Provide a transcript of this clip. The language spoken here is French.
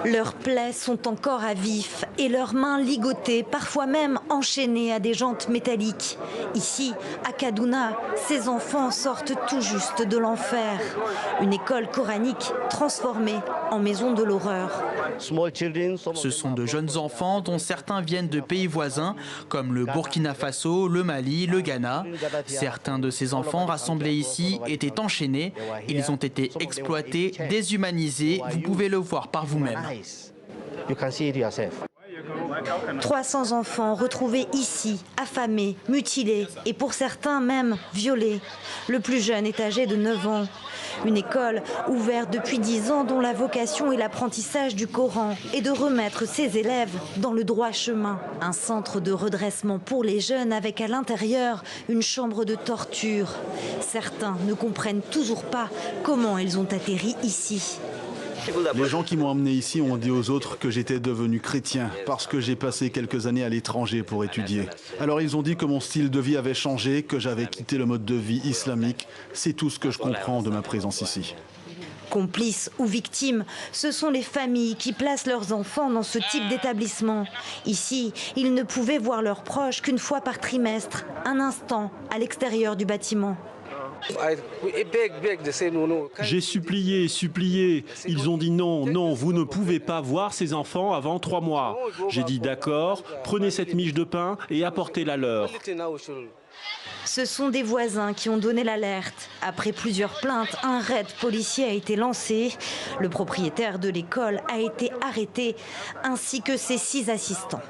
Leurs plaies sont encore à vif et leurs mains ligotées, parfois même enchaînées à des jantes métalliques. Ici, à Kaduna, ces enfants sortent tout juste de l'enfer. Une école coranique transformée en maison de l'horreur. Ce sont de jeunes enfants dont certains viennent de pays voisins comme le Burkina Faso, le Mali, le Ghana. Certains de ces enfants rassemblés ici étaient enchaînés. Ils ont été exploités, déshumanisés. Vous pouvez le voir par vous-même. 300 enfants retrouvés ici, affamés, mutilés et pour certains même violés. Le plus jeune est âgé de 9 ans. Une école ouverte depuis 10 ans dont la vocation est l'apprentissage du Coran et de remettre ses élèves dans le droit chemin. Un centre de redressement pour les jeunes avec à l'intérieur une chambre de torture. Certains ne comprennent toujours pas comment ils ont atterri ici. Les gens qui m'ont emmené ici ont dit aux autres que j'étais devenu chrétien parce que j'ai passé quelques années à l'étranger pour étudier. Alors ils ont dit que mon style de vie avait changé, que j'avais quitté le mode de vie islamique. C'est tout ce que je comprends de ma présence ici. Complices ou victimes, ce sont les familles qui placent leurs enfants dans ce type d'établissement. Ici, ils ne pouvaient voir leurs proches qu'une fois par trimestre, un instant à l'extérieur du bâtiment. J'ai supplié, supplié. Ils ont dit non, non, vous ne pouvez pas voir ces enfants avant 3 mois. J'ai dit d'accord, prenez cette miche de pain et apportez-la leur. Ce sont des voisins qui ont donné l'alerte. Après plusieurs plaintes, un raid policier a été lancé. Le propriétaire de l'école a été arrêté, ainsi que ses 6 assistants.